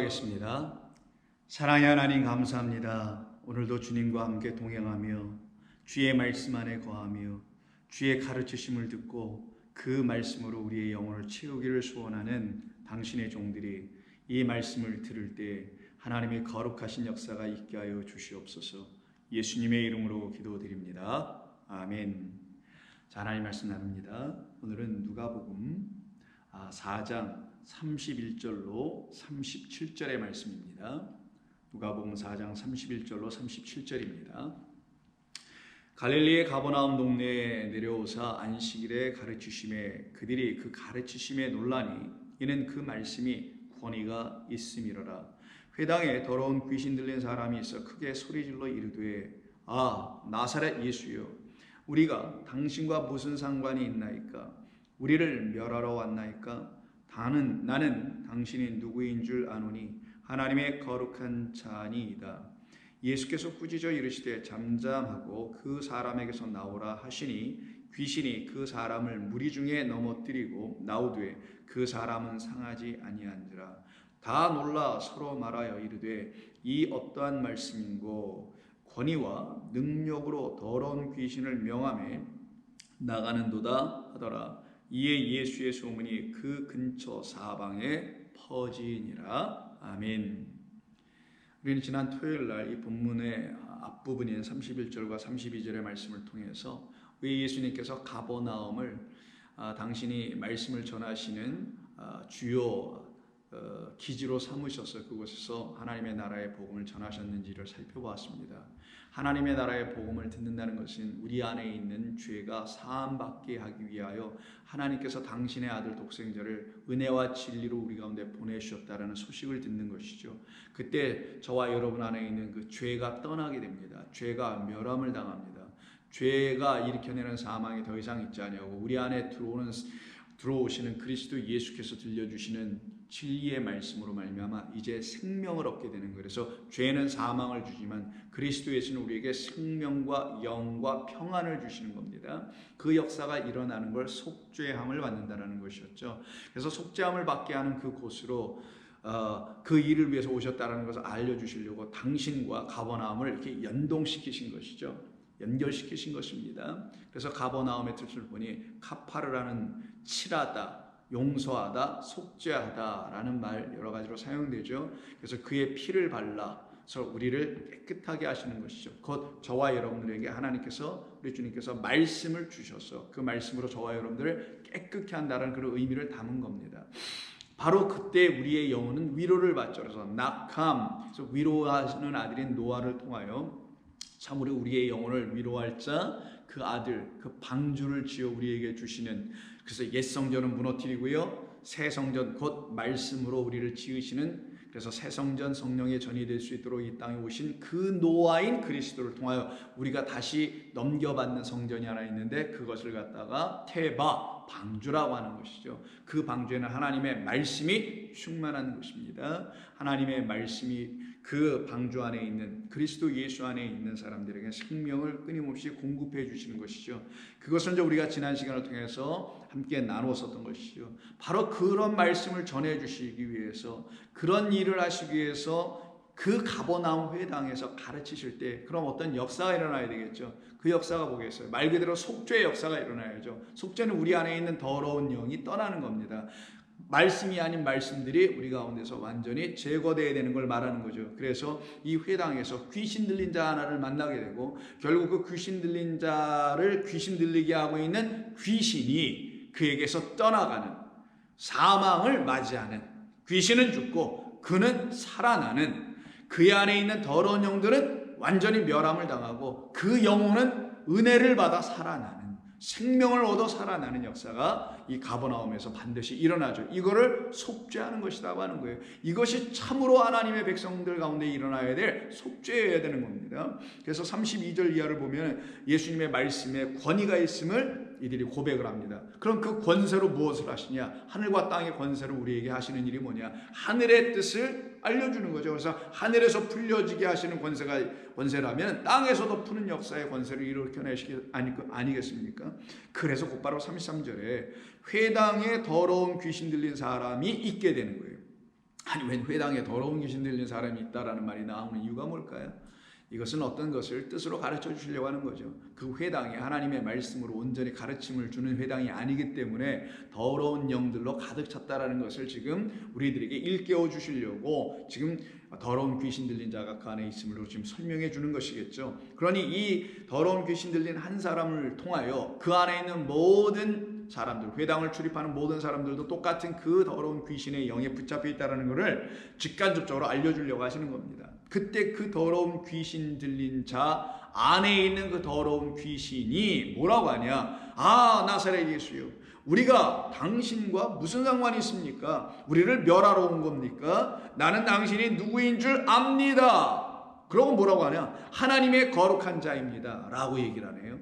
기도하겠습니다. 사랑의 하나님 감사합니다. 오늘도 주님과 함께 동행하며 주의 말씀 안에 거하며 주의 가르치심을 듣고 그 말씀으로 우리의 영혼을 채우기를 소원하는 당신의 종들이 이 말씀을 들을 때 하나님의 거룩하신 역사가 있게 하여 주시옵소서. 예수님의 이름으로 기도드립니다. 아멘. 자, 하나님 말씀 나눕니다. 오늘은 누가복음 4장 31절로 37절의 말씀입니다. 누가복음 4장 31절로 37절입니다. 갈릴리의 가버나움 동네에 내려오사 안식일에 가르치심에 그들이 그 가르치심에 놀라니 이는 그 말씀이 권위가 있음이로라. 회당에 더러운 귀신 들린 사람이 있어 크게 소리질러 이르되 나사렛 예수여, 우리가 당신과 무슨 상관이 있나이까? 우리를 멸하러 왔나이까? 나는 당신이 누구인 줄 아노니 하나님의 거룩한 자니이다. 예수께서 꾸짖어 이르시되 잠잠하고 그 사람에게서 나오라 하시니 귀신이 그 사람을 무리 중에 넘어뜨리고 나오되 그 사람은 상하지 아니한지라. 다 놀라 서로 말하여 이르되 이 어떠한 말씀인고? 권위와 능력으로 더러운 귀신을 명하며 나가는도다 하더라. 이에 예수의 소문이 그 근처 사방에 퍼지니라. 아멘. 우리는 지난 토요일 날 이 본문의 앞부분인 31절과 32절의 말씀을 통해서 왜 예수님께서 가버나움을 당신이 말씀을 전하시는 주요 기지로 삼으셔서 그곳에서 하나님의 나라의 복음을 전하셨는지를 살펴보았습니다. 하나님의 나라의 복음을 듣는다는 것은 우리 안에 있는 죄가 사함받게 하기 위하여 하나님께서 당신의 아들 독생자를 은혜와 진리로 우리 가운데 보내주셨다는 소식을 듣는 것이죠. 그때 저와 여러분 안에 있는 그 죄가 떠나게 됩니다. 죄가 멸함을 당합니다. 죄가 일으켜내는 사망이 더 이상 있지 아니하고 우리 안에 들어오시는 그리스도 예수께서 들려주시는 진리의 말씀으로 말미암아 이제 생명을 얻게 되는 거예요. 그래서 죄는 사망을 주지만 그리스도 예수는 우리에게 생명과 영과 평안을 주시는 겁니다. 그 역사가 일어나는 걸 속죄함을 받는다는 것이었죠. 그래서 속죄함을 받게 하는 그 곳으로 그 일을 위해서 오셨다는 것을 알려주시려고 당신과 가버나움을 이렇게 연동시키신 것이죠. 연결시키신 것입니다. 그래서 가버나움의 뜻을 보니 카파르라는 칠하다, 용서하다, 속죄하다라는 말 여러 가지로 사용되죠. 그래서 그의 피를 발라서 우리를 깨끗하게 하시는 것이죠. 곧 저와 여러분들에게 하나님께서 우리 주님께서 말씀을 주셔서 그 말씀으로 저와 여러분들을 깨끗게 한다는 그런 의미를 담은 겁니다. 바로 그때 우리의 영혼은 위로를 받죠. 그래서 낙함, 그래서 위로하시는 아들인 노아를 통하여 참으로 우리의 영혼을 위로할 자 그 아들, 그 방주를 지어 우리에게 주시는, 그래서 옛 성전은 무너뜨리고요 새 성전 곧 말씀으로 우리를 지으시는, 그래서 새 성전 성령의 전이 될 수 있도록 이 땅에 오신 그 노아인 그리스도를 통하여 우리가 다시 넘겨받는 성전이 하나 있는데 그것을 갖다가 테바, 방주라고 하는 것이죠. 그 방주에는 하나님의 말씀이 충만한 것입니다. 하나님의 말씀이 그 방주 안에 있는 그리스도 예수 안에 있는 사람들에게 생명을 끊임없이 공급해 주시는 것이죠. 그것은 이제 우리가 지난 시간을 통해서 함께 나누었었던 것이죠. 바로 그런 말씀을 전해 주시기 위해서, 그런 일을 하시기 위해서 그 가버나움 회당에서 가르치실 때 그럼 어떤 역사가 일어나야 되겠죠. 그 역사가 뭐겠어요? 말 그대로 속죄의 역사가 일어나야죠. 속죄는 우리 안에 있는 더러운 영이 떠나는 겁니다. 말씀이 아닌 말씀들이 우리 가운데서 완전히 제거되어야 되는 걸 말하는 거죠. 그래서 이 회당에서 귀신 들린 자 하나를 만나게 되고 결국 그 귀신 들린 자를 귀신 들리게 하고 있는 귀신이 그에게서 떠나가는, 사망을 맞이하는, 귀신은 죽고 그는 살아나는, 그의 안에 있는 더러운 영들은 완전히 멸함을 당하고 그 영혼은 은혜를 받아 살아나는, 생명을 얻어 살아나는 역사가 이 가버나움에서 반드시 일어나죠. 이거를 속죄하는 것이라고 하는 거예요. 이것이 참으로 하나님의 백성들 가운데 일어나야 될 속죄여야 되는 겁니다. 그래서 32절 이하를 보면 예수님의 말씀에 권위가 있음을 이들이 고백을 합니다. 그럼 그 권세로 무엇을 하시냐? 하늘과 땅의 권세로 우리에게 하시는 일이 뭐냐? 하늘의 뜻을 알려주는 거죠. 그래서 하늘에서 풀려지게 하시는 권세라면 땅에서도 푸는 역사의 권세를 일으켜내시기 아니겠습니까? 그래서 곧바로 33절에 회당에 더러운 귀신 들린 사람이 있게 되는 거예요. 아니 웬 회당에 더러운 귀신 들린 사람이 있다라는 말이 나오는 이유가 뭘까요? 이것은 어떤 것을 뜻으로 가르쳐 주시려고 하는 거죠. 그 회당이 하나님의 말씀으로 온전히 가르침을 주는 회당이 아니기 때문에 더러운 영들로 가득 찼다라는 것을 지금 우리들에게 일깨워 주시려고 지금 더러운 귀신 들린 자가 그 안에 있음으로 지금 설명해 주는 것이겠죠. 그러니 이 더러운 귀신 들린 한 사람을 통하여 그 안에 있는 모든 사람들, 회당을 출입하는 모든 사람들도 똑같은 그 더러운 귀신의 영에 붙잡혀 있다는 것을 직간접적으로 알려주려고 하시는 겁니다. 그때 그 더러운 귀신 들린 자 안에 있는 그 더러운 귀신이 뭐라고 하냐? 아, 나사렛 예수요, 우리가 당신과 무슨 상관이 있습니까? 우리를 멸하러 온 겁니까? 나는 당신이 누구인 줄 압니다. 그러고 뭐라고 하냐? 하나님의 거룩한 자입니다 라고 얘기를 하네요.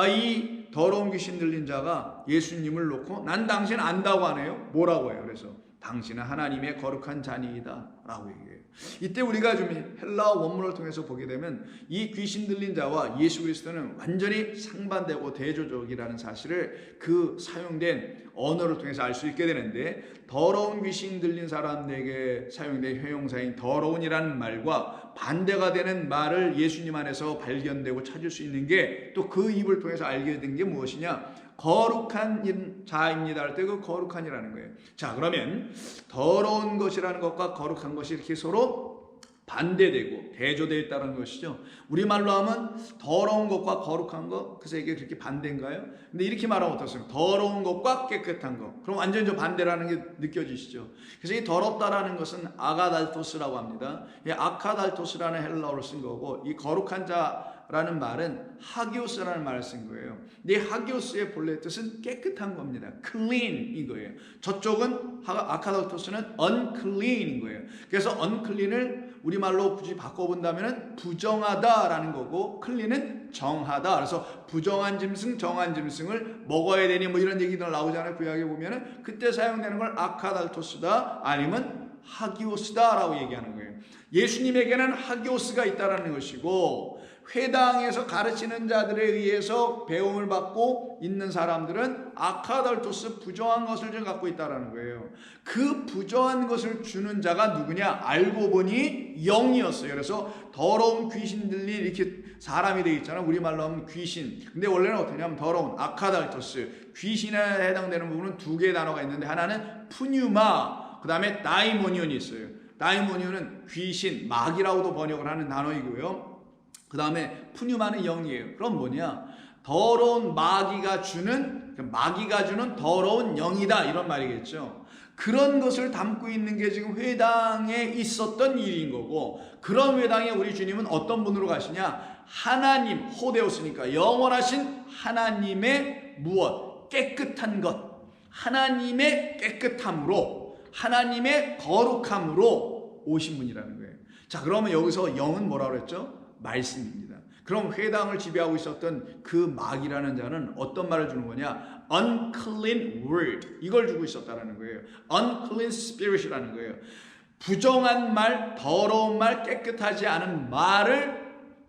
이 더러운 귀신 들린 자가 예수님을 놓고 난 당신 안다고 하네요. 뭐라고 해요? 그래서 당신은 하나님의 거룩한 자니이다 라고 얘기해요. 이때 우리가 좀 헬라어 원문을 통해서 보게 되면 이 귀신 들린 자와 예수 그리스도는 완전히 상반되고 대조적이라는 사실을 그 사용된 언어를 통해서 알 수 있게 되는데, 더러운 귀신 들린 사람에게 사용된 형용사인 더러운이라는 말과 반대가 되는 말을 예수님 안에서 발견되고 찾을 수 있는 게 또 그 입을 통해서 알게 된 게 무엇이냐? 거룩한 자입니다 할 때 그 거룩한이라는 거예요. 자, 그러면 더러운 것이라는 것과 거룩한 것이 이렇게 서로 반대되고 대조되어 있다는 것이죠. 우리말로 하면 더러운 것과 거룩한 것, 그래서 이게 그렇게 반대인가요? 근데 이렇게 말하면 어떻습니까? 더러운 것과 깨끗한 것. 그럼 완전히 좀 반대라는 게 느껴지시죠? 그래서 이 더럽다라는 것은 아가달토스라고 합니다. 이 아카달토스라는 헬라어로 쓴 거고, 이 거룩한 자라는 말은 하기오스라는 말을 쓴 거예요. 근데 이 하기오스의 본래 뜻은 깨끗한 겁니다. clean인 거예요. 저쪽은 아카달토스는 unclean인 거예요. 그래서 unclean을 우리말로 굳이 바꿔본다면 부정하다라는 거고, clean은 정하다. 그래서 부정한 짐승, 정한 짐승을 먹어야 되니 뭐 이런 얘기들 나오잖아요. 구약에 보면은 그때 사용되는 걸 아카달토스다 아니면 하기오스다라고 얘기하는 거예요. 예수님에게는 하기오스가 있다라는 것이고, 회당에서 가르치는 자들에 의해서 배움을 받고 있는 사람들은 아카달토스, 부정한 것을 좀 갖고 있다라는 거예요. 그 부정한 것을 주는 자가 누구냐? 알고 보니 영이었어요. 그래서 더러운 귀신들이 이렇게 사람이 되어 있잖아요. 우리말로 하면 귀신. 근데 원래는 어떻게 하면 더러운 아카달토스, 귀신에 해당되는 부분은 두 개의 단어가 있는데, 하나는 푸뉴마, 그 다음에 다이모니온이 있어요. 다이모니온은 귀신, 마귀라고도 번역을 하는 단어이고요. 그 다음에 푸뉴마는 영이에요. 그럼 뭐냐? 더러운 마귀가 주는 더러운 영이다, 이런 말이겠죠. 그런 것을 담고 있는 게 지금 회당에 있었던 일인 거고, 그런 회당에 우리 주님은 어떤 분으로 가시냐? 하나님, 호데오스니까 영원하신 하나님의 무엇? 깨끗한 것, 하나님의 깨끗함으로, 하나님의 거룩함으로 오신 분이라는 거예요. 자, 그러면 여기서 영은 뭐라고 그랬죠? 말씀입니다. 그럼 회당을 지배하고 있었던 그 마귀라는 자는 어떤 말을 주는 거냐? unclean word, 이걸 주고 있었다는 거예요. unclean spirit이라는 거예요. 부정한 말, 더러운 말, 깨끗하지 않은 말을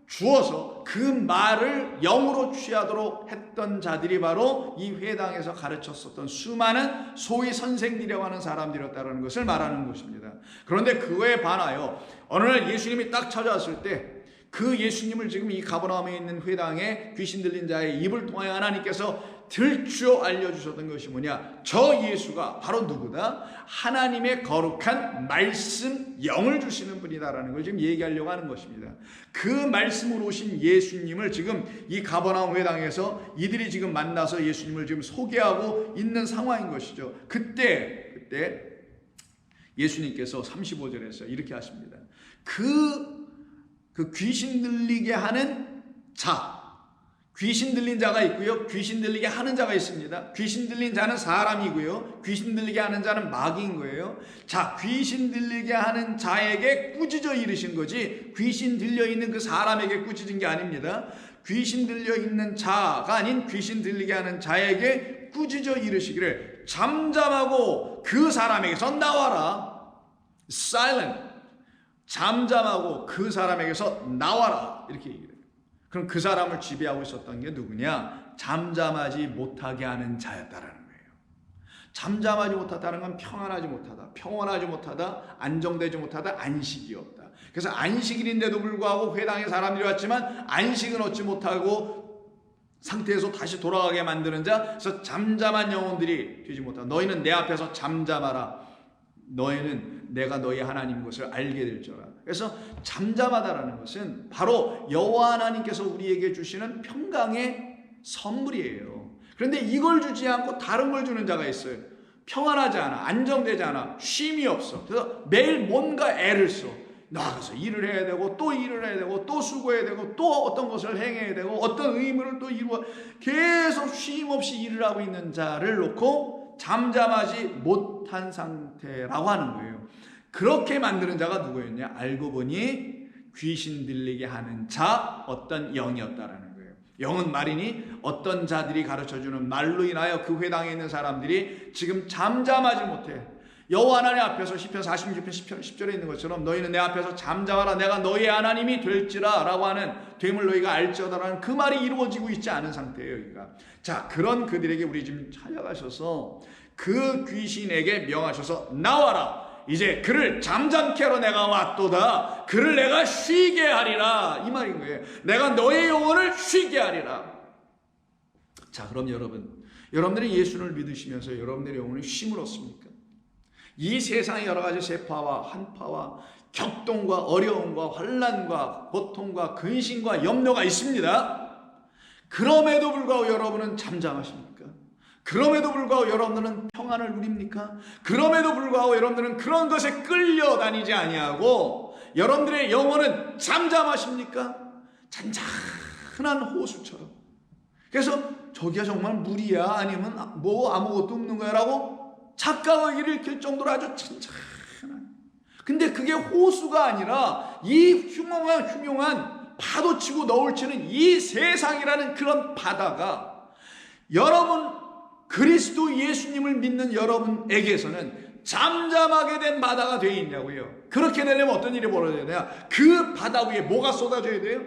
주어서 그 말을 영으로 취하도록 했던 자들이 바로 이 회당에서 가르쳤었던 수많은 소위 선생들이라고 하는 사람들이었다는 것을 말하는 것입니다. 그런데 그거에 반하여 어느 날 예수님이 딱 찾아왔을 때, 그 예수님을 지금 이 가버나움에 있는 회당에 귀신 들린 자의 입을 통하여 하나님께서 들추어 알려주셨던 것이 뭐냐? 저 예수가 바로 누구다? 하나님의 거룩한 말씀, 영을 주시는 분이다라는 걸 지금 얘기하려고 하는 것입니다. 그 말씀으로 오신 예수님을 지금 이 가버나움 회당에서 이들이 지금 만나서 예수님을 지금 소개하고 있는 상황인 것이죠. 그때 예수님께서 35절에서 이렇게 하십니다. 그 귀신 들리게 하는 자, 귀신 들린 자가 있고요, 귀신 들리게 하는 자가 있습니다. 귀신 들린 자는 사람이고요, 귀신 들리게 하는 자는 마귀인 거예요. 자, 귀신 들리게 하는 자에게 꾸짖어 이르신 거지 귀신 들려 있는 그 사람에게 꾸짖은 게 아닙니다. 귀신 들려 있는 자가 아닌 귀신 들리게 하는 자에게 꾸짖어 이르시기를 잠잠하고 그 사람에게서 나와라. Silent. 잠잠하고 그 사람에게서 나와라, 이렇게 얘기를 해요. 그럼 그 사람을 지배하고 있었던 게 누구냐? 잠잠하지 못하게 하는 자였다라는 거예요. 잠잠하지 못하다는 건 평안하지 못하다, 평온하지 못하다, 안정되지 못하다, 안식이 없다. 그래서 안식일인데도 불구하고 회당에 사람들이 왔지만 안식은 얻지 못하고 상태에서 다시 돌아가게 만드는 자, 그래서 잠잠한 영혼들이 되지 못하다. 너희는 내 앞에서 잠잠하라. 너희는 내가 너희 하나님인 것을 알게 될 줄 알아. 그래서 잠잠하다라는 것은 바로 여호와 하나님께서 우리에게 주시는 평강의 선물이에요. 그런데 이걸 주지 않고 다른 걸 주는 자가 있어요. 평안하지 않아, 안정되지 않아, 쉼이 없어. 그래서 매일 뭔가 애를 써. 나가서 일을 해야 되고 또 일을 해야 되고 또 수고해야 되고 또 어떤 것을 행해야 되고 어떤 의무를 또 이루어 계속 쉼 없이 일을 하고 있는 자를 놓고 잠잠하지 못한 상태라고 하는 거예요. 그렇게 만드는 자가 누구였냐? 알고 보니 귀신 들리게 하는 자, 어떤 영이었다라는 거예요. 영은 말이니 어떤 자들이 가르쳐주는 말로 인하여 그 회당에 있는 사람들이 지금 잠잠하지 못해. 여호와 하나님 앞에서 시편 46편 10절에 있는 것처럼 너희는 내 앞에서 잠잠하라 내가 너희의 하나님이 될지라 라고 하는 되물 너희가 알지어다라는 그 말이 이루어지고 있지 않은 상태예요. 여기가. 자, 그런 그들에게 우리 지금 찾아가셔서 그 귀신에게 명하셔서 나와라. 이제 그를 잠잠케 하러 내가 왔도다. 그를 내가 쉬게 하리라. 이 말인 거예요. 내가 너의 영혼을 쉬게 하리라. 자, 그럼 여러분들이 예수를 믿으시면서 여러분들의 영혼이 쉼을 얻습니까? 이 세상의 여러 가지 세파와 한파와 격동과 어려움과 환난과 고통과 근심과 염려가 있습니다. 그럼에도 불구하고 여러분은 잠잠하십니까? 그럼에도 불구하고 여러분들은 평안을 누립니까? 그럼에도 불구하고 여러분들은 그런 것에 끌려다니지 아니하고 여러분들의 영혼은 잠잠하십니까? 잔잔한 호수처럼. 그래서 저기가 정말 물이야? 아니면 뭐 아무것도 없는 거야? 라고 착각을 일으킬 정도로 아주 찬찬한. 근데 그게 호수가 아니라 이 흉흉한 파도치고 너울치는 이 세상이라는 그런 바다가 여러분 그리스도 예수님을 믿는 여러분에게서는 잠잠하게 된 바다가 되어 있냐고요. 그렇게 되려면 어떤 일이 벌어져야 되냐? 그 바다 위에 뭐가 쏟아져야 돼요?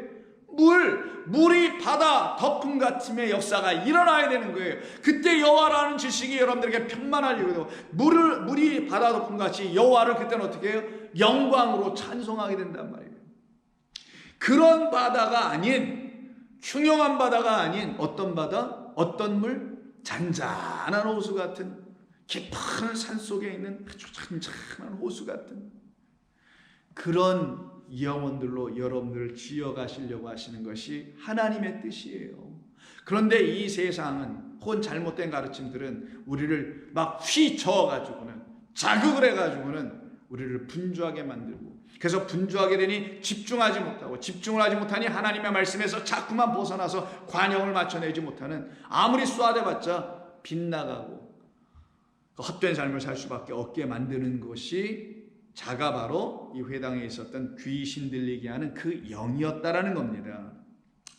물이 바다 덮음 같음의 역사가 일어나야 되는 거예요. 그때 여호와라는 지식이 여러분들에게 편만하려고 해요. 물이 바다 덮음 같이 여호와를 그때는 어떻게 해요? 영광으로 찬송하게 된단 말이에요. 그런 바다가 아닌 흉흉한 바다가 아닌 어떤 바다? 어떤 물? 잔잔한 호수 같은 깊은 산속에 있는 아주 잔잔한 호수 같은 그런 영혼들로 여러분들을 지어가시려고 하시는 것이 하나님의 뜻이에요. 그런데 이 세상은 혹은 잘못된 가르침들은 우리를 막 휘저어가지고는 자극을 해가지고는 우리를 분주하게 만들고 그래서 분주하게 되니 집중하지 못하고 집중을 하지 못하니 하나님의 말씀에서 자꾸만 벗어나서 관용을 맞춰내지 못하는 아무리 쏘아대봤자 빗나가고 헛된 삶을 살 수밖에 없게 만드는 것이 자가 바로 이 회당에 있었던 귀신 들리게 하는 그 영이었다라는 겁니다.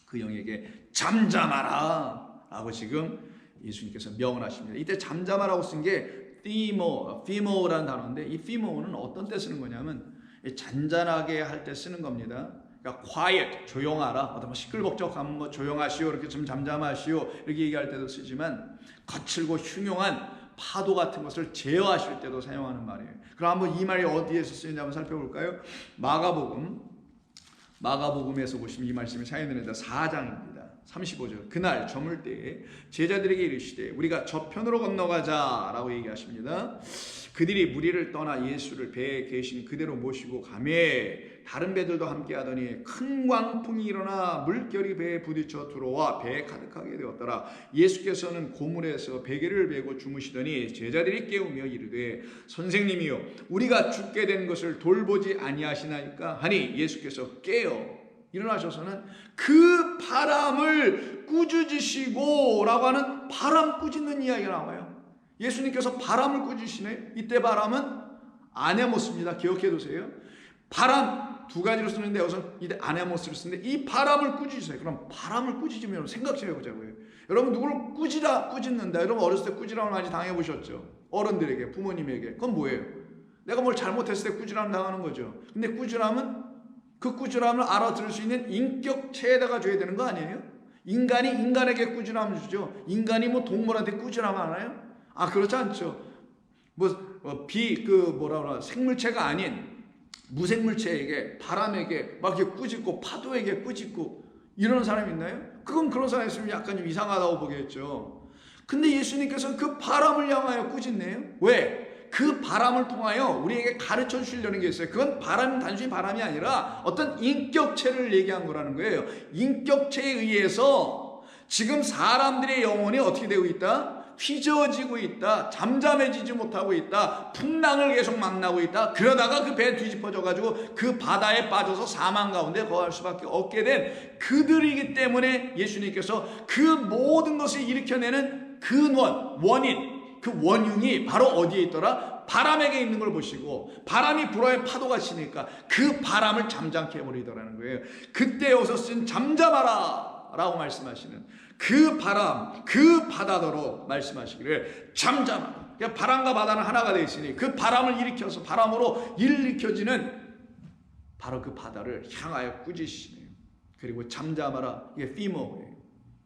그 영에게 잠잠하라 라고 지금 예수님께서 명을 하십니다. 이때 잠잠하라고 쓴 게 피모라는 단어인데 이 피모는 어떤 때 쓰는 거냐면 잔잔하게 할 때 쓰는 겁니다. 그러니까 quiet, 조용하라. 어떤 시끌벅적하면 뭐 조용하시오 이렇게 좀 잠잠하시오 이렇게 얘기할 때도 쓰지만 거칠고 흉흉한 파도 같은 것을 제어하실 때도 사용하는 말이에요. 그럼 한번 이 말이 어디에서 쓰이는지 한번 살펴볼까요? 마가복음에서 보시면 이 말씀이 사용되는데 4장입니다. 35절. 그날 저물 때에 제자들에게 이르시되 우리가 저편으로 건너가자라고 얘기하십니다. 그들이 무리를 떠나 예수를 배에 계신 그대로 모시고 가매 다른 배들도 함께 하더니 큰 광풍이 일어나 물결이 배에 부딪혀 들어와 배에 가득하게 되었더라. 예수께서는 고물에서 베개를 베고 주무시더니 제자들이 깨우며 이르되 선생님이여 우리가 죽게 된 것을 돌보지 아니하시나이까 하니 예수께서 깨어 일어나셔서는 그 바람을 꾸짖으시고 라고 하는 바람 꾸짖는 이야기가 나와요. 예수님께서 바람을 꾸짖으시네. 이때 바람은 아네모스입니다. 기억해 두세요. 바람 두 가지로 쓰는데 우선 이때 아네모스를 쓰는데 이 바람을 꾸짖으세요. 그럼 바람을 꾸짖으면 생각 좀 해보자고요. 여러분 누구를 꾸짖는다. 여러분 어렸을 때 꾸지람을 많이 당해보셨죠? 어른들에게 부모님에게. 그건 뭐예요? 내가 뭘 잘못했을 때 꾸지람 당하는 거죠. 근데 꾸지람은 그 꾸지람을 알아들을 수 있는 인격체에다가 줘야 되는 거 아니에요? 인간이 인간에게 꾸지람을 주죠. 인간이 뭐 동물한테 꾸지람 하나요? 그렇지 않죠. 생물체가 아닌 무생물체에게, 바람에게 막 이렇게 꾸짖고 파도에게 꾸짖고 이런 사람이 있나요? 그런 사람이 있으면 약간 좀 이상하다고 보겠죠. 근데 예수님께서는 그 바람을 향하여 꾸짖네요. 왜? 그 바람을 통하여 우리에게 가르쳐 주시려는 게 있어요. 그건 단순히 바람이 아니라 어떤 인격체를 얘기한 거라는 거예요. 인격체에 의해서 지금 사람들의 영혼이 어떻게 되고 있다? 휘저어지고 있다. 잠잠해지지 못하고 있다. 풍랑을 계속 만나고 있다. 그러다가 그 배 뒤집어져 가지고 그 바다에 빠져서 사망 가운데 거할 수밖에 없게 된 그들이기 때문에 예수님께서 그 모든 것을 일으켜내는 원인, 그 원흉이 바로 어디에 있더라? 바람에게 있는 걸 보시고, 바람이 불어야 파도가 치니까 그 바람을 잠잠케 해버리더라는 거예요. 그때 여기서 쓴 잠잠하라 라고 말씀하시는 그 바람, 그 바다더러 말씀하시기를 잠잠하라. 그러니까 바람과 바다는 하나가 되어 있으니 그 바람을 일으켜서 바람으로 일으켜지는 바로 그 바다를 향하여 꾸짖으시네요. 그리고 잠잠하라, 이게 피모예요.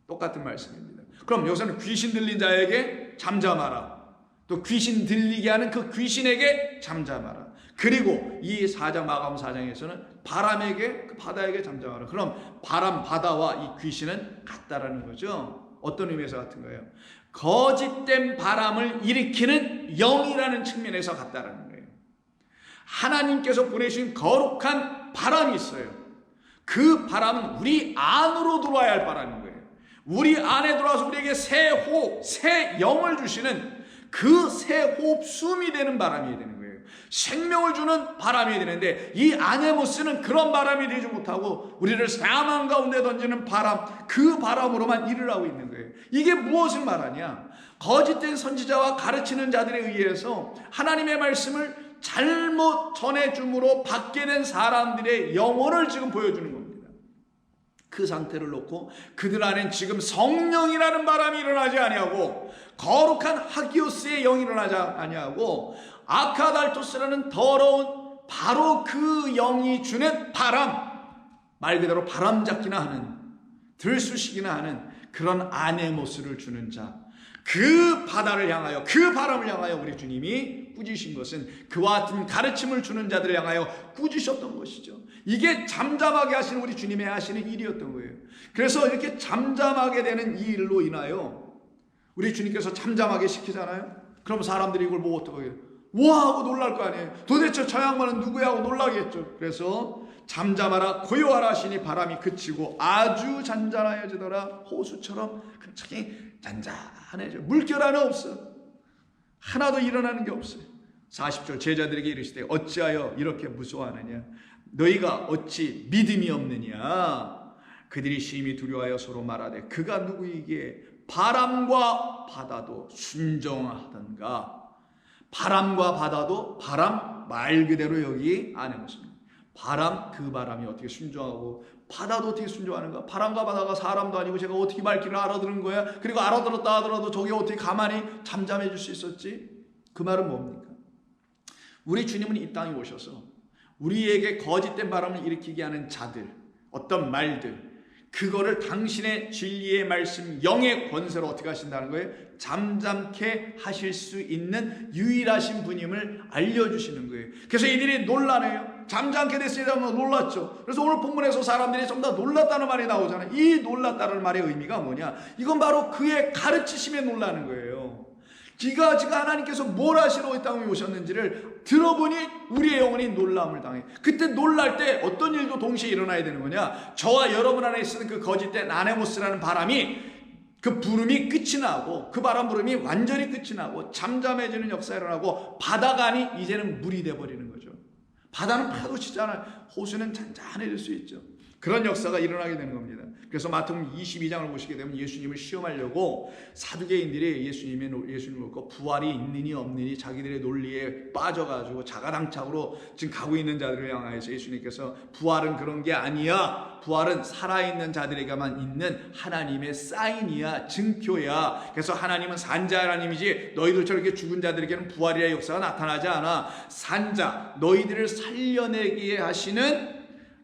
똑같은 말씀입니다. 그럼 여기서는 귀신 들린 자에게 잠잠하라, 또 귀신 들리게 하는 그 귀신에게 잠잠하라. 그리고 이 마가복음 4장에서는 바람에게, 그 바다에게 잠잠하라. 그럼 바다와 이 귀신은 같다라는 거죠. 어떤 의미에서 같은 거예요? 거짓된 바람을 일으키는 영이라는 측면에서 같다라는 거예요. 하나님께서 보내신 거룩한 바람이 있어요. 그 바람은 우리 안으로 들어와야 할 바람인 거예요. 우리 안에 들어와서 우리에게 새 호흡, 새 영을 주시는 그 새 호흡, 숨이 되는 바람이 되는 거예요. 생명을 주는 바람이 되는데 이 아네모스는 그런 바람이 되지 못하고 우리를 사망 가운데 던지는 바람, 그 바람으로만 일을 하고 있는 거예요. 이게 무엇을 말하냐? 거짓된 선지자와 가르치는 자들에 의해서 하나님의 말씀을 잘못 전해줌으로 받게 된 사람들의 영혼을 지금 보여주는 겁니다. 그 상태를 놓고 그들 안엔 지금 성령이라는 바람이 일어나지 아니하고 거룩한 하기오스의 영이 일어나지 아니하고 아카달토스라는 더러운 바로 그 영이 주는 바람, 말 그대로 바람잡기나 하는, 들쑤시기나 하는 그런 아네모스를 주는 자, 그 바다를 향하여, 그 바람을 향하여 우리 주님이 꾸짖으신 것은 그와 같은 가르침을 주는 자들을 향하여 꾸짖으셨던 것이죠. 이게 잠잠하게 하시는 우리 주님의 하시는 일이었던 거예요. 그래서 이렇게 잠잠하게 되는 이 일로 인하여 우리 주님께서 잠잠하게 시키잖아요. 그럼 사람들이 이걸 보고 어떻게 해요? 와 하고 놀랄 거 아니에요. 도대체 저 양반은 누구야 하고 놀라겠죠. 그래서 잠잠하라, 고요하라 하시니 바람이 그치고 아주 잔잔하여지더라. 호수처럼 굉장히 잔잔해져. 물결 하나 없어. 하나도 일어나는 게 없어요. 40절 제자들에게 이르시되 어찌하여 이렇게 무서워하느냐? 너희가 어찌 믿음이 없느냐? 그들이 심히 두려워하여 서로 말하되 그가 누구이기에 바람과 바다도 순종하던가. 바람과 바다도 바람 말 그대로 여기 안에 있습니다. 바람, 그 바람이 어떻게 순종하고 바다도 어떻게 순종하는가? 바람과 바다가 사람도 아니고 제가 어떻게 말귀를 알아들은 거야? 그리고 알아들었다 하더라도 저게 어떻게 가만히 잠잠해 줄 수 있었지? 그 말은 뭡니까? 우리 주님은 이 땅에 오셔서 우리에게 거짓된 바람을 일으키게 하는 자들, 어떤 말들, 그거를 당신의 진리의 말씀, 영의 권세로 어떻게 하신다는 거예요? 잠잠케 하실 수 있는 유일하신 분임을 알려주시는 거예요. 그래서 이들이 놀라네요. 잠잠케 됐으니까 놀랐죠. 그래서 오늘 본문에서 사람들이 좀 더 놀랐다는 말이 나오잖아요. 이 놀랐다는 말의 의미가 뭐냐? 이건 바로 그의 가르치심에 놀라는 거예요. 지금 하나님께서 뭘 하시러 이 땅에 오셨는지를 들어보니 우리의 영혼이 놀라움을 당해. 그때 놀랄 때 어떤 일도 동시에 일어나야 되는 거냐? 저와 여러분 안에 있는 그 거짓된 아네모스라는 바람이, 그 부름이 끝이 나고, 그 바람 부름이 완전히 끝이 나고 잠잠해지는 역사가 일어나고, 바다가 아니 이제는 물이 돼버리는 거죠. 바다는 파도 치잖아요. 호수는 잔잔해질 수 있죠. 그런 역사가 일어나게 되는 겁니다. 그래서 마태복음 22장을 보시게 되면 예수님을 시험하려고 사두개인들이 예수님을 놓고 부활이 있느니 없느니 자기들의 논리에 빠져가지고 자가당착으로 지금 가고 있는 자들을 향하여서 예수님께서 부활은 그런 게 아니야. 부활은 살아있는 자들에게만 있는 하나님의 사인이야, 증표야. 그래서 하나님은 산자 하나님이지 너희들처럼 이렇게 죽은 자들에게는 부활이라는 역사가 나타나지 않아. 산자, 너희들을 살려내게 하시는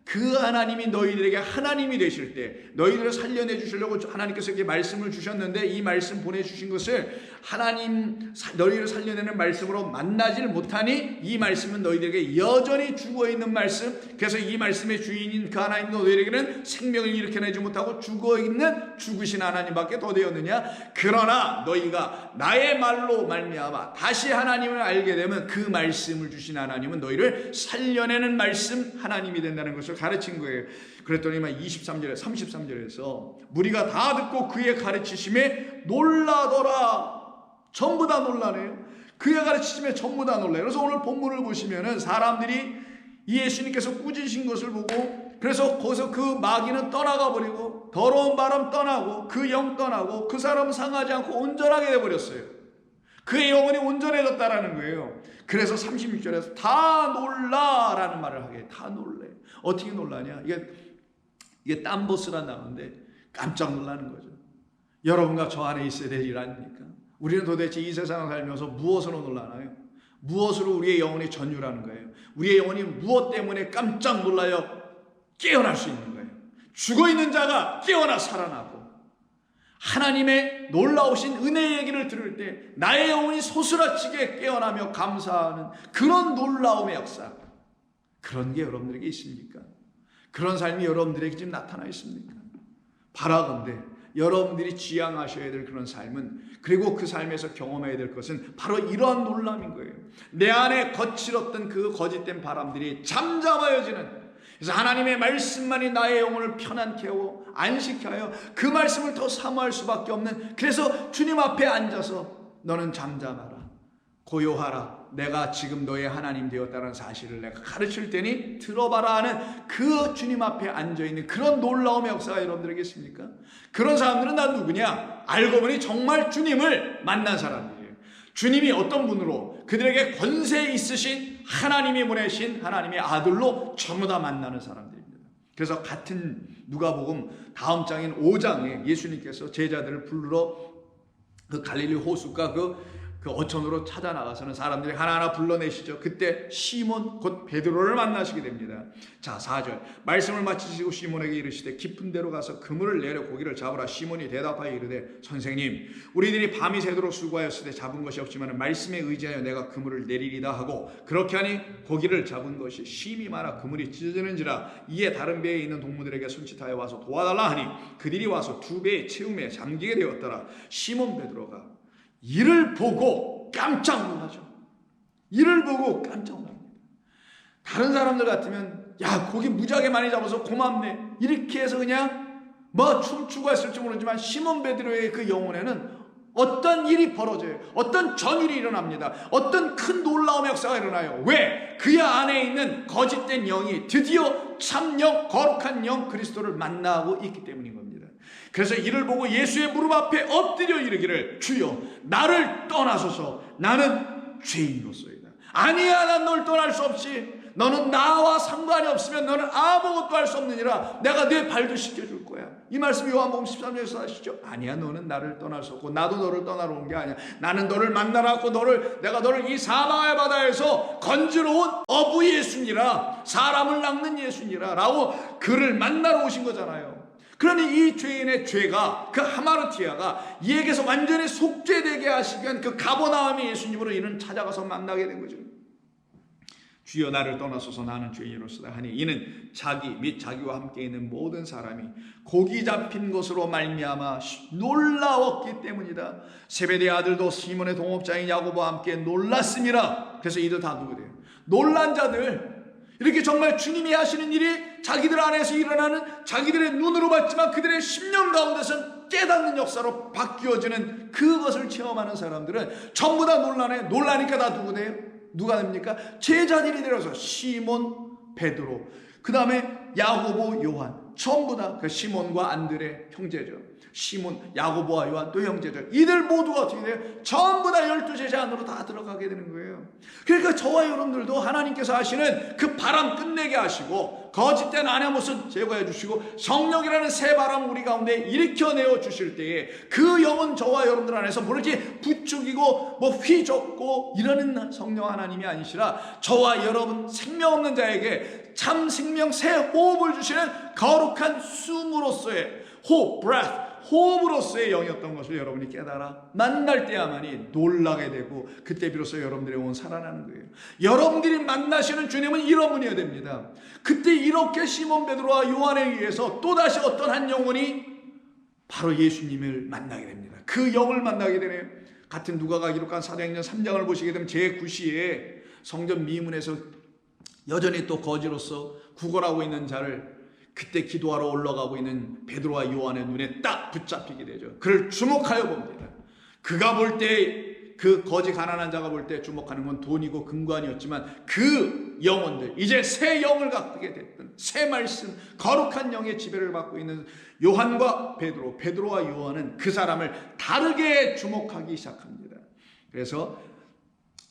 그 하나님이 너희들에게 하나님이 되실 때 너희들을 살려내 주시려고 하나님께서 이렇게 말씀을 주셨는데, 이 말씀 보내주신 것을 하나님 너희를 살려내는 말씀으로 만나지를 못하니 이 말씀은 너희들에게 여전히 죽어있는 말씀, 그래서 이 말씀의 주인인 그 하나님 너희들에게는 생명을 일으켜내지 못하고 죽어있는 죽으신 하나님밖에 더 되었느냐. 그러나 너희가 나의 말로 말미암아 다시 하나님을 알게 되면 그 말씀을 주신 하나님은 너희를 살려내는 말씀 하나님이 된다는 것을 가르친 거예요. 그랬더니만 23절에 33절에서 무리가 다 듣고 그의 가르치심에 놀라더라. 전부 다 놀라네요. 그의 가르치심에 전부 다 놀라요. 그래서 오늘 본문을 보시면은 사람들이 이 예수님께서 꾸짖으신 것을 보고, 그래서 거기서 그 마귀는 떠나가 버리고 더러운 바람 떠나고 그 영 떠나고 그 사람은 상하지 않고 온전하게 되어버렸어요. 그의 영혼이 온전해졌다라는 거예요. 그래서 36절에서 다 놀라라는 말을 하게 해요. 다 놀래요. 어떻게 놀라냐? 이게 땀버스란 단어인데 깜짝 놀라는 거죠. 여러분과 저 안에 있어야 될 일 아닙니까? 우리는 도대체 이 세상을 살면서 무엇으로 놀라나요? 무엇으로 우리의 영혼이 전율하는 거예요? 우리의 영혼이 무엇 때문에 깜짝 놀라요? 깨어날 수 있는 거예요. 죽어있는 자가 깨어나 살아나고, 하나님의 놀라우신 은혜의 얘기를 들을 때 나의 영혼이 소스라치게 깨어나며 감사하는 그런 놀라움의 역사, 그런 게 여러분들에게 있습니까? 그런 삶이 여러분들에게 지금 나타나 있습니까? 바라건대 여러분들이 지향하셔야 될 그런 삶은, 그리고 그 삶에서 경험해야 될 것은 바로 이러한 놀람인 거예요. 내 안에 거칠었던 그 거짓된 바람들이 잠잠하여지는, 그래서 하나님의 말씀만이 나의 영혼을 편안케 하고 안식케 하여 그 말씀을 더 사모할 수밖에 없는, 그래서 주님 앞에 앉아서 너는 잠잠하라, 고요하라, 내가 지금 너의 하나님 되었다는 사실을 내가 가르칠 테니 들어봐라 하는 그 주님 앞에 앉아있는 그런 놀라움의 역사가 여러분들에게 있습니까? 그런 사람들은 다 누구냐? 알고 보니 정말 주님을 만난 사람들이에요. 주님이 어떤 분으로 그들에게 권세 있으신 하나님이 보내신 하나님의 아들로 전부 다 만나는 사람들입니다. 그래서 같은 누가복음 다음 장인 5장에 예수님께서 제자들을 부르러 그 갈릴리 호숫가 그 어촌으로 찾아 나가서는 사람들이 하나하나 불러내시죠. 그때 시몬 곧 베드로를 만나시게 됩니다. 자, 4절 말씀을 마치시고 시몬에게 이르시되 깊은 데로 가서 그물을 내려 고기를 잡으라. 시몬이 대답하여 이르되 선생님, 우리들이 밤이 새도록 수고하였을 때 잡은 것이 없지만 말씀에 의지하여 내가 그물을 내리리다 하고, 그렇게 하니 고기를 잡은 것이 심히 많아 그물이 찢어지는지라. 이에 다른 배에 있는 동무들에게 손짓하여 와서 도와달라 하니 그들이 와서 두 배의 채움에 잠기게 되었더라. 시몬 베드로가 이를 보고 깜짝 놀라죠. 이를 보고 깜짝 놀랍니다. 다른 사람들 같으면 야, 고기 무지하게 많이 잡아서 고맙네, 이렇게 해서 그냥 뭐 춤추고 했을지 모르지만 시몬 베드로의 그 영혼에는 어떤 일이 벌어져요. 어떤 전율이 일어납니다. 어떤 큰 놀라움의 역사가 일어나요. 왜? 그의 안에 있는 거짓된 영이 드디어 참영, 거룩한 영 그리스도를 만나고 있기 때문인 겁니다. 그래서 이를 보고 예수의 무릎 앞에 엎드려 이르기를 주여 나를 떠나소서, 나는 죄인으로소이다. 아니야, 난 널 떠날 수 없이, 너는 나와 상관이 없으면 너는 아무것도 할 수 없느니라. 내가 내 발도 씻겨줄 거야. 이 말씀 요한복음 13절에서 하시죠. 아니야, 너는 나를 떠날 수 없고 나도 너를 떠나러 온 게 아니야. 나는 너를 만나러 왔고 내가 너를 이 사망의 바다에서 건지러 온 어부 예수니라, 사람을 낚는 예수니라 라고 그를 만나러 오신 거잖아요. 그러니 이 죄인의 죄가, 그 하마르티아가 이에게서 완전히 속죄되게 하시기 위한 그 가버나움의 예수님으로 이는 찾아가서 만나게 된 거죠. 주여 나를 떠나소서, 나는 죄인으로서다 하니 이는 자기 및 자기와 함께 있는 모든 사람이 고기 잡힌 것으로 말미암아 놀라웠기 때문이다. 세베대의 아들도 시몬의 동업자인 야고보와 함께 놀랐음이라. 그래서 이들 다 누구래요? 놀란 자들. 이렇게 정말 주님이 하시는 일이 자기들 안에서 일어나는, 자기들의 눈으로 봤지만 그들의 심령 가운데서 깨닫는 역사로 바뀌어지는 그것을 체험하는 사람들은 전부 다 놀라네. 놀라니까 다 누구네요? 누가 됩니까? 제자들이 되어서 시몬, 베드로, 그 다음에 야고보, 요한, 전부 다 그 시몬과 안드레 형제죠. 시몬, 야고보와 요한 또 형제죠. 이들 모두가 어떻게 돼요? 전부 다 12제자 안으로 다 들어가게 되는 거예요. 그러니까 저와 여러분들도 하나님께서 하시는 그 바람 끝내게 하시고 거짓된 아내 모습 제거해 주시고 성령이라는 새 바람 우리 가운데 일으켜내어 주실 때에 그 영은 저와 여러분들 안에서 뭐 이렇게 부추기고 뭐 휘젓고 이러는 성령 하나님이 아니시라 저와 여러분 생명 없는 자에게 참 생명 새 호흡을 주시는 거룩한 숨으로서의 호흡, breath, 호흡으로서의 영이었던 것을 여러분이 깨달아 만날 때야만이 놀라게 되고 그때 비로소 여러분들의 영혼 살아나는 거예요. 여러분들이 만나시는 주님은 이런 분이어야 됩니다. 그때 이렇게 시몬 베드로와 요한에 의해서 또다시 어떤 한 영혼이 바로 예수님을 만나게 됩니다. 그 영을 만나게 되네요. 같은 누가가 기록한 사도행전 3장을 보시게 되면 제9시에 성전 미문에서 여전히 또 거지로서 구걸하고 있는 자를 그때 기도하러 올라가고 있는 베드로와 요한의 눈에 딱 붙잡히게 되죠. 그를 주목하여 봅니다. 그가 볼 때 그 거지 가난한 자가 볼 때 주목하는 건 돈이고 금관이었지만 그 영혼들 이제 새 영을 갖게 됐던 새 말씀 거룩한 영의 지배를 받고 있는 요한과 베드로와 요한은 그 사람을 다르게 주목하기 시작합니다. 그래서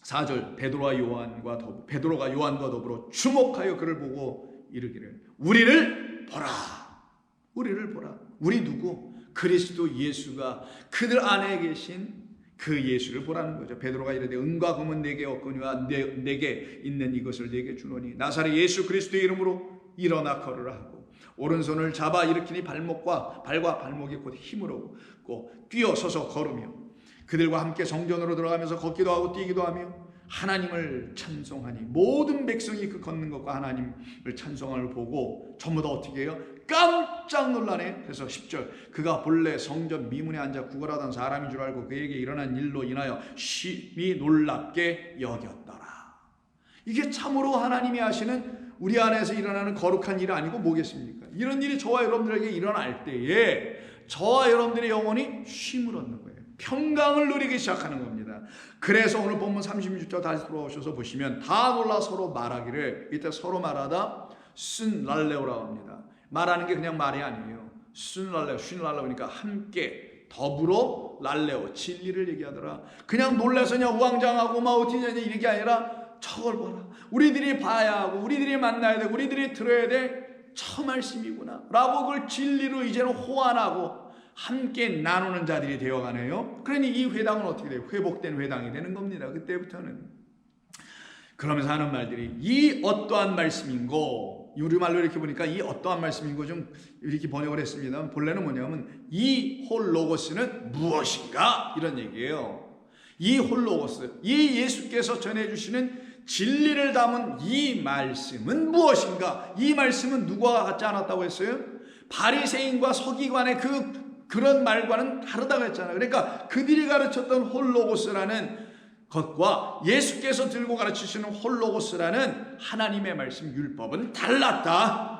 4절 베드로가 요한과 더불어 주목하여 그를 보고 이르기를 우리를 보라. 우리 누구? 그리스도 예수가 그들 안에 계신 그 예수를 보라는 거죠. 베드로가 이르되 은과 금은 내게 없거니와 내게 있는 이것을 내게 주노니 나사렛 예수 그리스도의 이름으로 일어나 걸으라 하고 오른손을 잡아 일으키니 발과 발목이 곧 힘으로 뛰어서서 걸으며 그들과 함께 성전으로 들어가면서 걷기도 하고 뛰기도 하며 하나님을 찬송하니 모든 백성이 그 걷는 것과 하나님을 찬송함을 보고 전부 다 어떻게 해요? 깜짝 놀라네. 그래서 10절 그가 본래 성전 미문에 앉아 구걸하던 사람인 줄 알고 그에게 일어난 일로 인하여 심히 놀랍게 여겼더라. 이게 참으로 하나님이 하시는 우리 안에서 일어나는 거룩한 일이 아니고 뭐겠습니까? 이런 일이 저와 여러분들에게 일어날 때에 저와 여러분들의 영혼이 쉼을 얻는 거예요. 평강을 누리기 시작하는 겁니다. 그래서 오늘 본문 36절 다시 돌아오셔서 보시면 다 놀라 서로 말하기를 이때 서로 말하다 순랄레오라고 합니다. 말하는 게 그냥 말이 아니에요. 순랄레오니까 함께 더불어 랄레오 진리를 얘기하더라. 그냥 놀라서 그냥 우왕좌왕하고 막 어떻게 이게 아니라 저걸 봐라. 우리들이 봐야 하고 우리들이 만나야 되고 우리들이 들어야 될 저 말씀이구나 라고 그걸 진리로 이제는 호환하고 함께 나누는 자들이 되어가네요. 그러니 이 회당은 어떻게 돼요? 회복된 회당이 되는 겁니다. 그때부터는. 그러면서 하는 말들이 이 어떠한 말씀인고, 우리말로 이렇게 보니까 이 어떠한 말씀인고 좀 이렇게 번역을 했습니다. 본래는 뭐냐면 이 홀로고스는 무엇인가 이런 얘기예요. 이 홀로고스, 이 예수께서 전해주시는 진리를 담은 이 말씀은 무엇인가? 이 말씀은 누구와 같지 않았다고 했어요? 바리새인과 서기관의 그런 말과는 다르다고 했잖아요. 그러니까 그들이 가르쳤던 홀로고스라는 것과 예수께서 들고 가르치시는 홀로고스라는 하나님의 말씀 율법은 달랐다.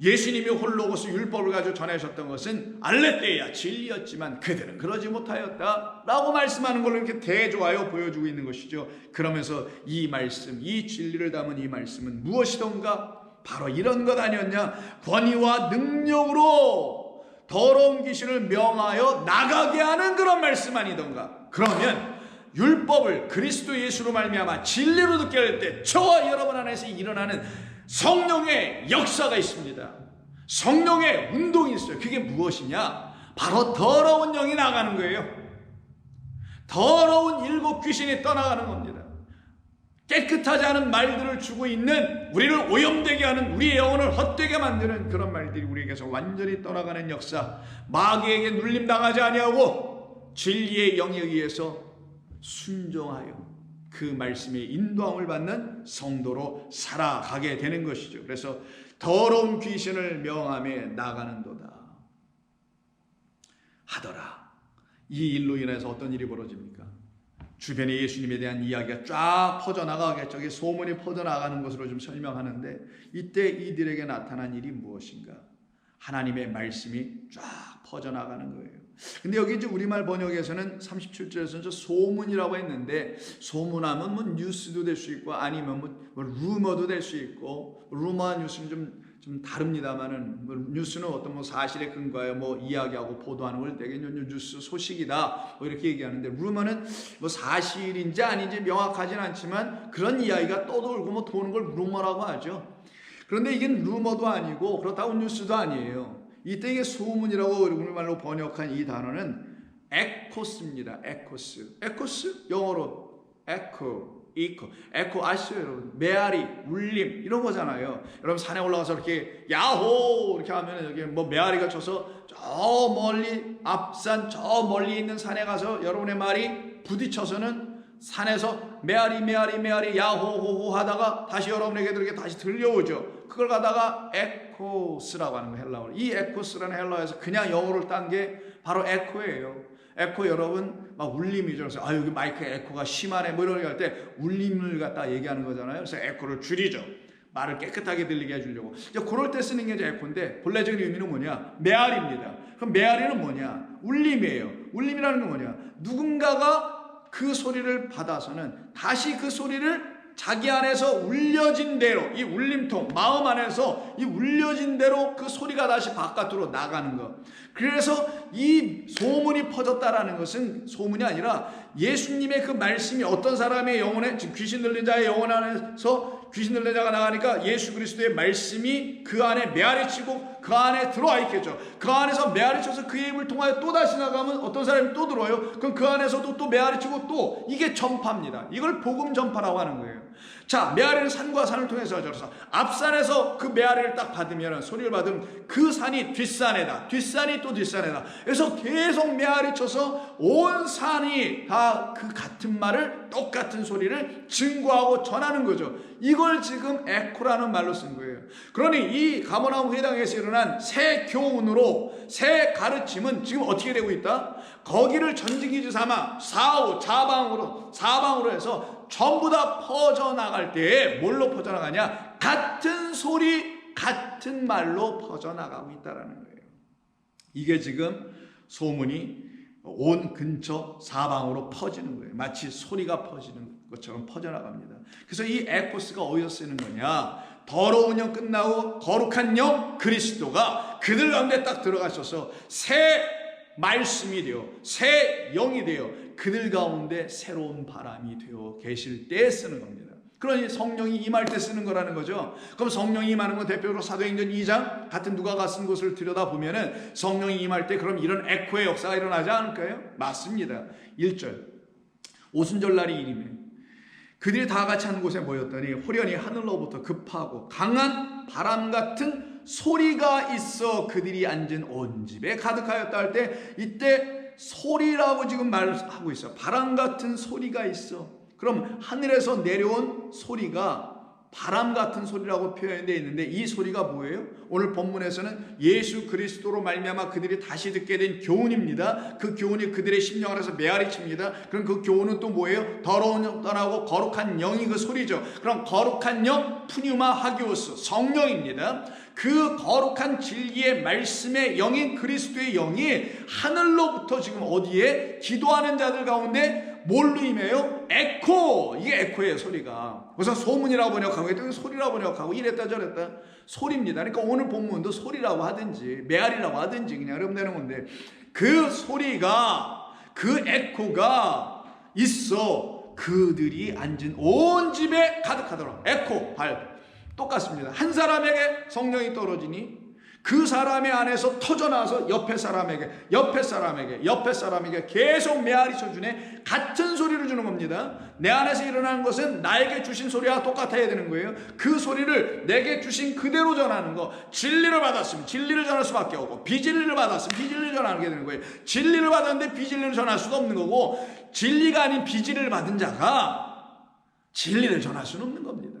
예수님이 홀로고스 율법을 가지고 전하셨던 것은 알레theia 진리였지만 그들은 그러지 못하였다 라고 말씀하는 걸로 이렇게 대조하여 보여주고 있는 것이죠. 그러면서 이 말씀, 이 진리를 담은 이 말씀은 무엇이던가? 바로 이런 것 아니었냐? 권위와 능력으로 더러운 귀신을 명하여 나가게 하는 그런 말씀 아니던가? 그러면 율법을 그리스도 예수로 말미암아 진리로 듣게 할 때 저와 여러분 안에서 일어나는 성령의 역사가 있습니다. 성령의 운동이 있어요. 그게 무엇이냐? 바로 더러운 영이 나가는 거예요. 더러운 일곱 귀신이 떠나가는 겁니다. 깨끗하지 않은 말들을 주고 있는, 우리를 오염되게 하는, 우리의 영혼을 헛되게 만드는 그런 말들이 우리에게서 완전히 떠나가는 역사. 마귀에게 눌림당하지 아니하고 진리의 영에 의해서 순종하여 그 말씀의 인도함을 받는 성도로 살아가게 되는 것이죠. 그래서 더러운 귀신을 명함에 나가는도다 하더라. 이 일로 인해서 어떤 일이 벌어집니까? 주변에 예수님에 대한 이야기가 쫙 퍼져나가겠죠. 이게 소문이 퍼져나가는 것으로 좀 설명하는데, 이때 이들에게 나타난 일이 무엇인가? 하나님의 말씀이 쫙 퍼져나가는 거예요. 근데 여기 이제 우리말 번역에서는 37절에서는 소문이라고 했는데, 소문하면 뭐 뉴스도 될 수 있고 아니면 뭐 루머도 될 수 있고, 루머와 뉴스는 좀 다릅니다만은, 뭐 뉴스는 어떤 뭐 사실에 근거하여 뭐 이야기하고 보도하는 걸 되게 뉴스 소식이다 뭐 이렇게 얘기하는데, 루머는 뭐 사실인지 아닌지 명확하진 않지만 그런 이야기가 떠돌고 뭐 도는 걸 루머라고 하죠. 그런데 이게 루머도 아니고 그렇다고 뉴스도 아니에요. 이때 이게 소문이라고 우리말로 번역한 이 단어는 에코스입니다. 에코스. 에코스? 영어로 에코, 이코. 에코 아시죠, 여러분? 메아리, 울림 이런 거잖아요. 여러분 산에 올라가서 이렇게 야호 이렇게 하면 여기 뭐 메아리가 쳐서 저 멀리 앞산 저 멀리 있는 산에 가서 여러분의 말이 부딪혀서는 산에서 메아리 메아리 메아리 야호호호 하다가 다시 여러분에게 이렇게 다시 들려오죠. 그걸 갖다가 에코스라고 하는 거, 헬라어로. 이 에코스라는 헬라어에서 그냥 영어를 딴 게 바로 에코예요. 에코 여러분 막 울림이죠. 그래서 여기 마이크 에코가 심하네 뭐 이런 거 할 때 울림을 갖다 얘기하는 거잖아요. 그래서 에코를 줄이죠. 말을 깨끗하게 들리게 해주려고. 이제 그럴 때 쓰는 게 이제 에코인데 본래적인 의미는 뭐냐? 메아리입니다. 그럼 메아리는 뭐냐? 울림이에요. 울림이라는 건 뭐냐? 누군가가 그 소리를 받아서는 다시 그 소리를 자기 안에서 울려진 대로, 이 울림통 마음 안에서 이 울려진 대로 그 소리가 다시 바깥으로 나가는 것. 그래서 이 소문이 퍼졌다라는 것은 소문이 아니라 예수님의 그 말씀이 어떤 사람의 영혼에, 지금 귀신 들린 자의 영혼 안에서 귀신 들린 자가 나가니까 예수 그리스도의 말씀이 그 안에 메아리치고 그 안에 들어와 있겠죠. 그 안에서 메아리쳐서 그의 입을 통하여 또 다시 나가면 어떤 사람이 또 들어와요. 그럼 그 안에서도 또 메아리치고 또 이게 전파입니다. 이걸 복음 전파라고 하는 거예요. 자, 메아리는 산과 산을 통해서 하죠. 그래서 앞산에서 그 메아리를 딱 받으면, 소리를 받으면 그 산이 뒷산에다, 뒷산이 또 뒷산에다. 그래서 계속 메아리 쳐서 온 산이 다 그 같은 말을, 똑같은 소리를 증거하고 전하는 거죠. 이걸 지금 에코라는 말로 쓴 거예요. 그러니 이 가버나움 회당에서 일어난 새 교훈으로, 새 가르침은 지금 어떻게 되고 있다? 거기를 전지기지 삼아 사방으로 해서 전부 다 퍼져나갈 때에 뭘로 퍼져나가냐? 같은 소리, 같은 말로 퍼져나가고 있다는 거예요. 이게 지금 소문이 온 근처 사방으로 퍼지는 거예요. 마치 소리가 퍼지는 것처럼 퍼져나갑니다. 그래서 이 에코스가 어디서 쓰는 거냐? 더러운 영 끝나고 거룩한 영 그리스도가 그들 가운데 딱 들어가셔서 새 말씀이 되어, 새 영이 되어 그들 가운데 새로운 바람이 되어 계실 때 쓰는 겁니다. 그러니 성령이 임할 때 쓰는 거라는 거죠. 그럼 성령이 임하는 건 대표로 사도행전 2장 같은 누가가 쓴 곳을 들여다보면은 성령이 임할 때 그럼 이런 에코의 역사가 일어나지 않을까요? 맞습니다. 1절 오순절날이 이름에 그들이 다 같이 한 곳에 모였더니 호련히 하늘로부터 급하고 강한 바람 같은 소리가 있어 그들이 앉은 온 집에 가득하였다 할 때, 이때 소리라고 지금 말하고 있어요. 바람 같은 소리가 있어. 그럼 하늘에서 내려온 소리가 바람 같은 소리라고 표현되어 있는데, 이 소리가 뭐예요? 오늘 본문에서는 예수 그리스도로 말미암아 그들이 다시 듣게 된 교훈입니다. 그 교훈이 그들의 심령 안에서 메아리칩니다. 그럼 그 교훈은 또 뭐예요? 더러운 영 떠나고 거룩한 영이 그 소리죠. 그럼 거룩한 영 푸뉴마 하기오스, 성령입니다. 그 거룩한 진리의 말씀의 영인 그리스도의 영이 하늘로부터 지금 어디에? 기도하는 자들 가운데 뭘로 임해요? 에코! 이게 에코예요, 소리가. 그래서 소문이라고 번역하고 있다, 소리라고 번역하고 이랬다 저랬다. 소리입니다. 그러니까 오늘 본문도 소리라고 하든지 메아리라고 하든지 그냥 이러면 되는 건데, 그 소리가, 그 에코가 있어 그들이 앉은 온 집에 가득하더라. 에코, 발 똑같습니다. 한 사람에게 성령이 떨어지니 그 사람의 안에서 터져나와서 옆에 사람에게 계속 메아리쳐 주네. 같은 소리를 주는 겁니다. 내 안에서 일어나는 것은 나에게 주신 소리와 똑같아야 되는 거예요. 그 소리를 내게 주신 그대로 전하는 거. 진리를 받았으면 진리를 전할 수밖에 없고, 비진리를 받았으면 비진리를 전하게 되는 거예요. 진리를 받았는데 비진리를 전할 수도 없는 거고, 진리가 아닌 비진리를 받은 자가 진리를 전할 수는 없는 겁니다.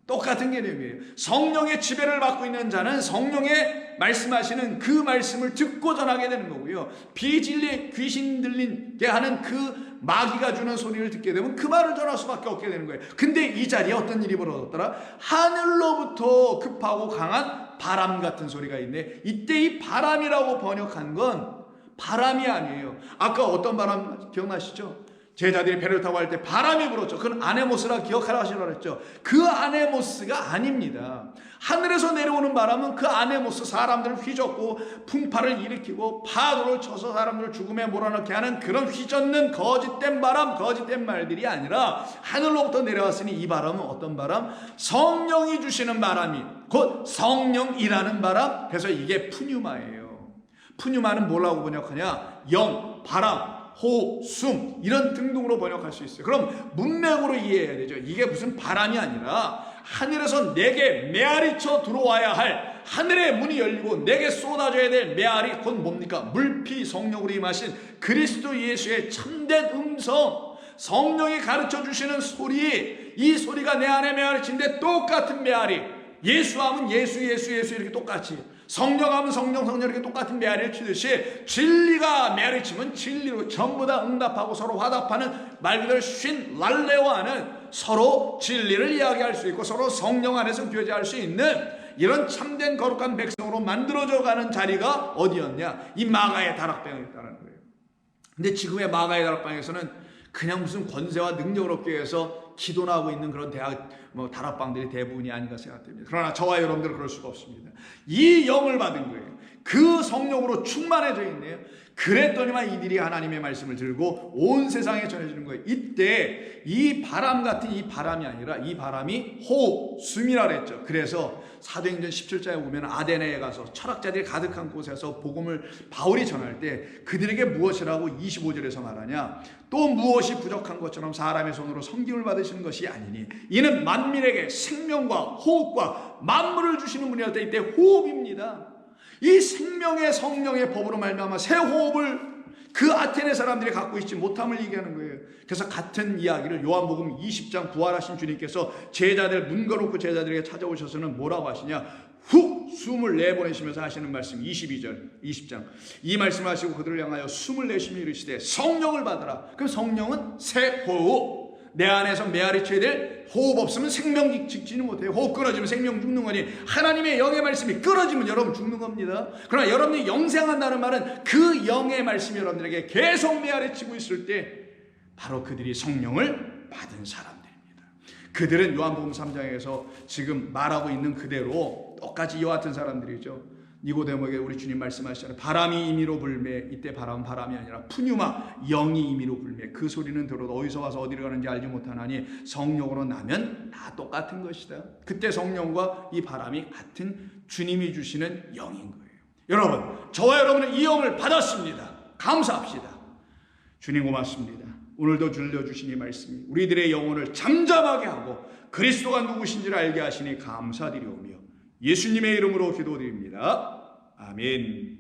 똑같은 개념이에요. 성령의 지배를 받고 있는 자는 성령의 말씀하시는 그 말씀을 듣고 전하게 되는 거고요. 비진리, 귀신 들리게 하는 그 마귀가 주는 소리를 듣게 되면 그 말을 전할 수밖에 없게 되는 거예요. 근데 이 자리에 어떤 일이 벌어졌더라? 하늘로부터 급하고 강한 바람 같은 소리가 있네. 이때 이 바람이라고 번역한 건 바람이 아니에요. 아까 어떤 바람 기억나시죠? 제자들이 배를 타고 할 때 바람이 불었죠. 그건 아네모스라 기억하라 하시라고 그랬죠. 그 아네모스가 아닙니다. 하늘에서 내려오는 바람은 그 아네모스, 사람들을 휘젓고 풍파를 일으키고 파도를 쳐서 사람들을 죽음에 몰아넣게 하는 그런 휘젓는 거짓된 바람, 거짓된 말들이 아니라 하늘로부터 내려왔으니 이 바람은 어떤 바람? 성령이 주시는 바람이 곧 성령이라는 바람. 그래서 이게 푸뉴마예요. 푸뉴마는 뭐라고 번역하냐? 영, 바람, 호, 숨 이런 등등으로 번역할 수 있어요. 그럼 문맥으로 이해해야 되죠. 이게 무슨 바람이 아니라 하늘에서 내게 메아리쳐 들어와야 할, 하늘의 문이 열리고 내게 쏟아져야 될 메아리, 곧 뭡니까? 물피 성령으로 임하신 그리스도 예수의 참된 음성, 성령이 가르쳐 주시는 소리, 이 소리가 내 안에 메아리치는데 똑같은 메아리, 예수하면 예수 이렇게 똑같이, 성령하면 성령 이렇게 똑같은 메아리를 치듯이 진리가 메아리치면 진리로 전부 다 응답하고 서로 화답하는, 말 그대로 쉰 랄레오하는, 서로 진리를 이야기할 수 있고 서로 성령 안에서 교제할 수 있는 이런 참된 거룩한 백성으로 만들어져 가는 자리가 어디였냐? 이 마가의 다락방이었다는 거예요. 근데 지금의 마가의 다락방에서는 그냥 무슨 권세와 능력을 얻기 위해서 기도나 하고 있는 그런 다락방들이 대부분이 아닌가 생각됩니다. 그러나 저와 여러분들은 그럴 수가 없습니다. 이 영을 받은 거예요. 그 성령으로 충만해져 있네요. 그랬더니만 이들이 하나님의 말씀을 들고 온 세상에 전해지는 거예요. 이때 이 바람 같은 이 바람이 아니라 이 바람이 호흡, 숨이라 그랬죠. 그래서 사도행전 17장에 보면 아데네에 가서 철학자들이 가득한 곳에서 복음을 바울이 전할 때 그들에게 무엇이라고 25절에서 말하냐? 또 무엇이 부족한 것처럼 사람의 손으로 섬김을 받으시는 것이 아니니 이는 만민에게 생명과 호흡과 만물을 주시는 분이었다. 이때 호흡입니다. 이 생명의 성령의 법으로 말미암아 새 호흡을 그 아테네 사람들이 갖고 있지 못함을 얘기하는 거예요. 그래서 같은 이야기를 요한복음 20장 부활하신 주님께서 제자들 문 걸어놓고 제자들에게 찾아오셔서는 뭐라고 하시냐? 훅 숨을 내보내시면서 하시는 말씀 22절 20장 이 말씀을 하시고 그들을 향하여 숨을 내쉬며 이르시되 성령을 받으라. 그럼 성령은 새 호흡, 내 안에서 메아리쳐야 될 호흡 없으면 생명 짓지는 못해요. 호흡 끊어지면 생명 죽는 거니 하나님의 영의 말씀이 끊어지면 여러분 죽는 겁니다. 그러나 여러분이 영생한다는 말은 그 영의 말씀이 여러분들에게 계속 메아리치고 있을 때 바로 그들이 성령을 받은 사람들입니다. 그들은 요한복음 3장에서 지금 말하고 있는 그대로 똑같이 이와 같은 사람들이죠. 니고데모에게 우리 주님 말씀하시잖아요. 바람이 임의로 불매. 이때 바람은 바람이 아니라 푸뉴마, 영이 임의로 불매. 그 소리는 들어도 어디서 와서 어디로 가는지 알지 못하나니 성령으로 나면 다 똑같은 것이다. 그때 성령과 이 바람이 같은 주님이 주시는 영인 거예요. 여러분, 저와 여러분은 이 영을 받았습니다. 감사합시다. 주님 고맙습니다. 오늘도 들려주신 이 말씀이 우리들의 영혼을 잠잠하게 하고 그리스도가 누구신지를 알게 하시니 감사드리오며 예수님의 이름으로 기도드립니다. 아멘.